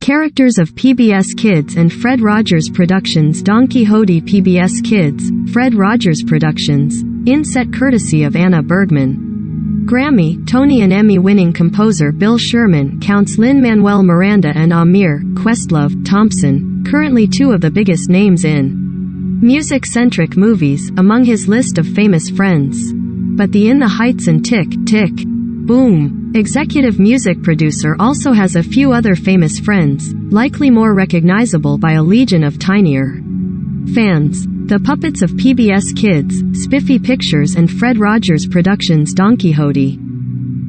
Characters of PBS Kids and Fred Rogers Productions. Don Quixote. PBS Kids, Fred Rogers Productions. Inset courtesy of Anna Bergman. Grammy, Tony and Emmy-winning composer Bill Sherman counts Lin-Manuel Miranda and Amir Questlove Thompson, currently two of the biggest names in music-centric movies, among his list of famous friends. But the In the Heights and Tick, Tick, Boom! Executive music producer also has a few other famous friends, likely more recognizable by a legion of tinier fans. The Puppets of PBS Kids, Spiffy Pictures and Fred Rogers Productions. Don Quixote.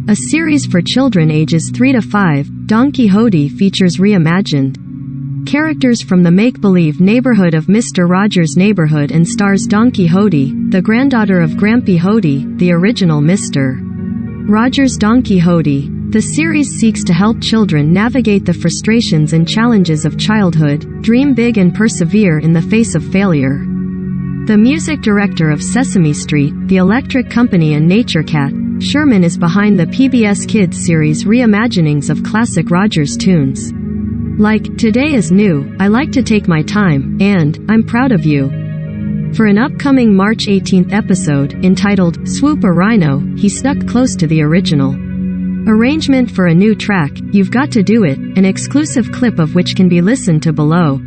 A series for children ages 3 to 5, Don Quixote features reimagined characters from the make-believe neighborhood of Mr. Rogers' neighborhood and stars Don Quixote, the granddaughter of Grampy Hody, the original Mr. Rogers. Don Quixote. The series seeks to help children navigate the frustrations and challenges of childhood, dream big and persevere in the face of failure. The music director of Sesame Street, The Electric Company and Nature Cat, Sherman is behind the PBS Kids series reimaginings of classic Rogers tunes. Like, Today is New, I Like to Take My Time, and I'm Proud of You. For an upcoming March 18th episode, entitled, Swoop a Rhino, he stuck close to the original arrangement for a new track, You've Got to Do It, an exclusive clip of which can be listened to below.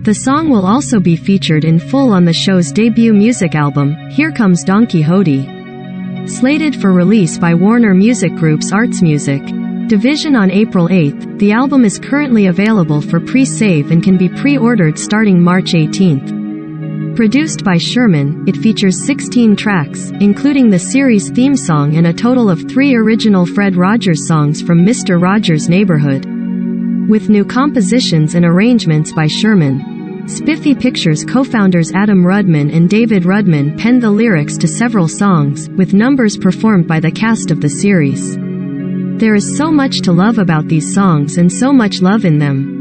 The song will also be featured in full on the show's debut music album, Here Comes Don Quixote. Slated for release by Warner Music Group's Arts Music division on April 8th, the album is currently available for pre-save and can be pre-ordered starting March 18th. Produced by Sherman, it features 16 tracks, including the series theme song and a total of 3 original Fred Rogers songs from Mr. Rogers' Neighborhood, with new compositions and arrangements by Sherman. Spiffy Pictures co-founders Adam Rudman and David Rudman penned the lyrics to several songs, with numbers performed by the cast of the series. There is so much to love about these songs and so much love in them.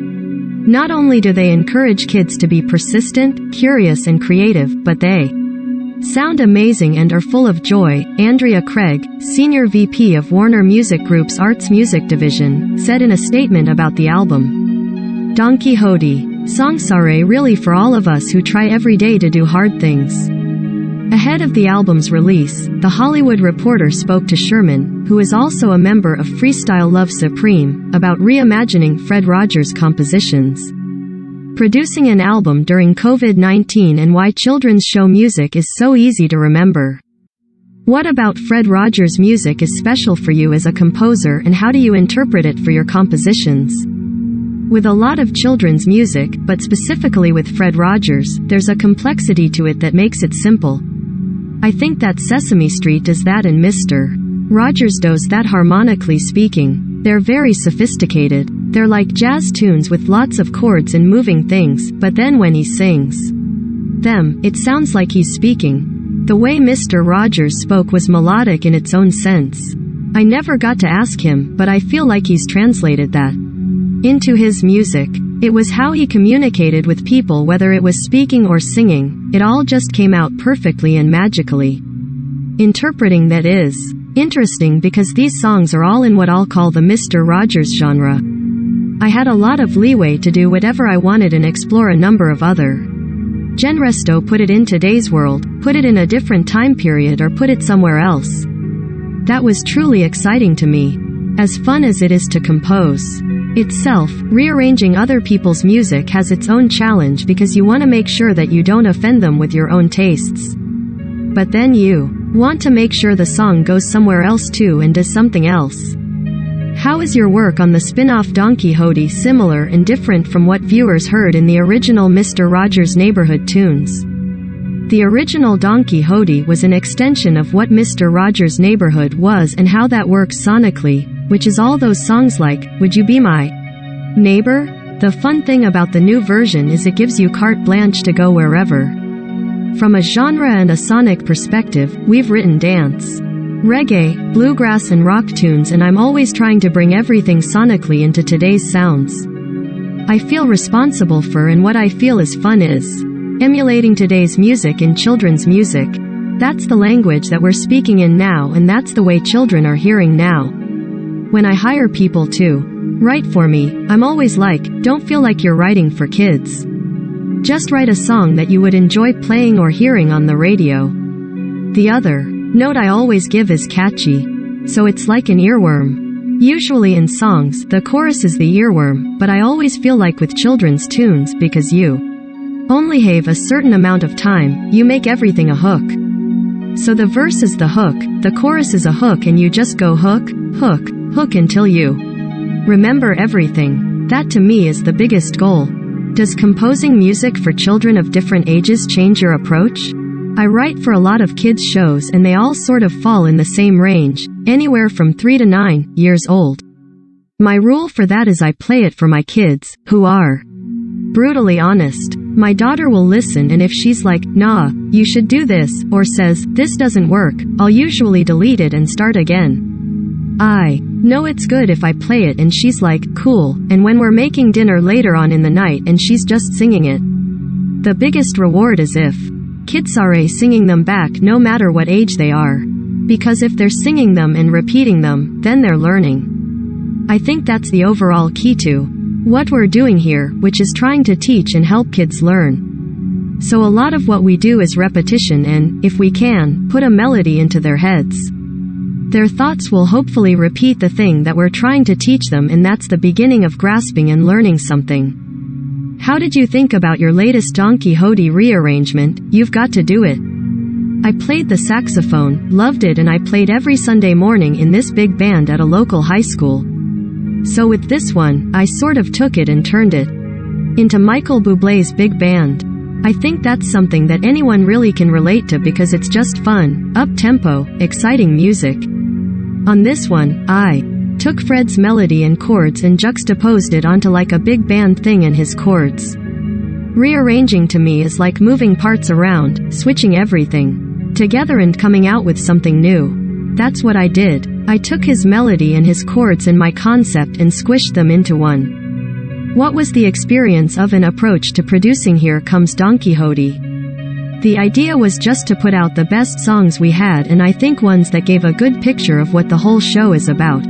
Not only do they encourage kids to be persistent, curious and creative, but they sound amazing and are full of joy. Andrea Craig, Senior VP of Warner Music Group's Arts Music Division, said in a statement about the album, Don Quixote. Songs are really for all of us who try every day to do hard things. Ahead of the album's release, The Hollywood Reporter spoke to Sherman, who is also a member of Freestyle Love Supreme, about reimagining Fred Rogers' compositions. Producing an album during COVID-19 and why children's show music is so easy to remember. What about Fred Rogers' music is special for you as a composer and how do you interpret it for your compositions? With a lot of children's music, but specifically with Fred Rogers, there's a complexity to it that makes it simple. I think that Sesame Street does that and Mr. Rogers does that harmonically speaking. They're very sophisticated. They're like jazz tunes with lots of chords and moving things, but then when he sings them, it sounds like he's speaking. The way Mr. Rogers spoke was melodic in its own sense. I never got to ask him, but I feel like he's translated that into his music. It was how he communicated with people, whether it was speaking or singing. It all just came out perfectly and magically. Interpreting that is interesting because these songs are all in what I'll call the Mr. Rogers genre. I had a lot of leeway to do whatever I wanted and explore a number of other genres. Put it in today's world, put it in a different time period or put it somewhere else. That was truly exciting to me. As fun as it is to compose itself, rearranging other people's music has its own challenge because you want to make sure that you don't offend them with your own tastes. But then you want to make sure the song goes somewhere else too and does something else. How is your work on the spin-off Don Quixote similar and different from what viewers heard in the original Mr. Rogers' Neighborhood tunes? The original Don Quixote was an extension of what Mr. Rogers' Neighborhood was and how that works sonically, which is all those songs like, Would You Be My Neighbor? The fun thing about the new version is it gives you carte blanche to go wherever. From a genre and a sonic perspective, we've written dance, reggae, bluegrass and rock tunes and I'm always trying to bring everything sonically into today's sounds. I feel responsible for and what I feel is fun is emulating today's music in children's music. That's the language that we're speaking in now and that's the way children are hearing now. When I hire people to Write for me. I'm always like, don't feel like you're writing for kids. Just write a song that you would enjoy playing or hearing on the radio. The other note I always give is catchy. So it's like an earworm. Usually in songs, the chorus is the earworm, but I always feel like with children's tunes, because you only have a certain amount of time, you make everything a hook. So the verse is the hook, the chorus is a hook, and you just go hook, hook, hook until you remember everything. That to me is the biggest goal. Does composing music for children of different ages change your approach? I write for a lot of kids' shows and they all sort of fall in the same range, anywhere from 3 to 9 years old. My rule for that is I play it for my kids, who are brutally honest. My daughter will listen, and if she's like, nah, you should do this, or says, this doesn't work, I'll usually delete it and start again. I know it's good if I play it and she's like, cool, and when we're making dinner later on in the night and she's just singing it. The biggest reward is if kids are singing them back no matter what age they are. Because if they're singing them and repeating them, then they're learning. I think that's the overall key to what we're doing here, which is trying to teach and help kids learn. So a lot of what we do is repetition and, if we can, put a melody into their heads. Their thoughts will hopefully repeat the thing that we're trying to teach them, and that's the beginning of grasping and learning something. How did you think about your latest Don Quixote rearrangement? You've got to do it. I played the saxophone, loved it, and I played every Sunday morning in this big band at a local high school. So with this one, I sort of took it and turned it into Michael Bublé's big band. I think that's something that anyone really can relate to because it's just fun, up-tempo, exciting music. On this one, I took Fred's melody and chords and juxtaposed it onto like a big band thing and his chords. Rearranging to me is like moving parts around, switching everything together and coming out with something new. That's what I did. I took his melody and his chords and my concept and squished them into one. What was the experience of an approach to producing Here Comes Don Quixote? The idea was just to put out the best songs we had, and I think ones that gave a good picture of what the whole show is about.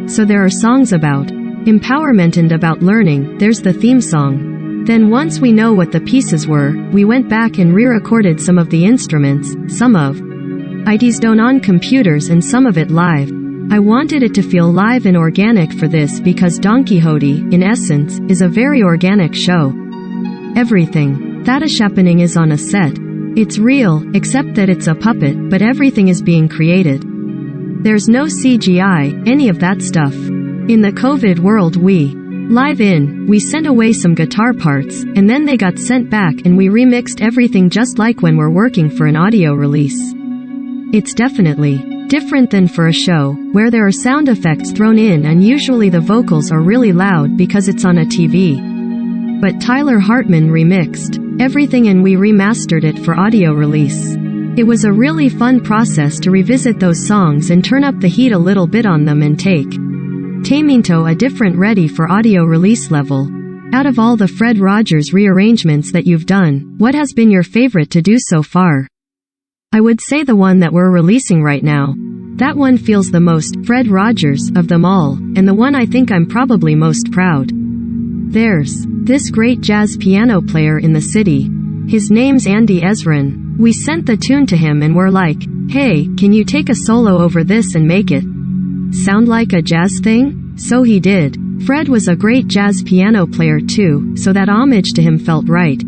So there are songs about empowerment and about learning. There's the theme song. Then once we know what the pieces were, we went back and re-recorded some of the instruments, some of it's done on computers and some of it live. I wanted it to feel live and organic for this because Don Quixote, in essence, is a very organic show. Everything that is happening is on a set. It's real, except that it's a puppet, but everything is being created. There's no CGI, any of that stuff. In the COVID world we sent away some guitar parts, and then they got sent back and we remixed everything just like when we're working for an audio release. It's definitely different than for a show, where there are sound effects thrown in and usually the vocals are really loud because it's on a TV. But Tyler Hartman remixed everything and we remastered it for audio release. It was a really fun process to revisit those songs and turn up the heat a little bit on them and take Taminto a different ready for audio release level. Out of all the Fred Rogers rearrangements that you've done, what has been your favorite to do so far? I would say the one that we're releasing right now. That one feels the most Fred Rogers of them all, and the one I think I'm probably most proud. There's this great jazz piano player in the city. His name's Andy Ezrin. We sent the tune to him and we're like, hey, can you take a solo over this and make it sound like a jazz thing? So he did. Fred was a great jazz piano player too, so that homage to him felt right.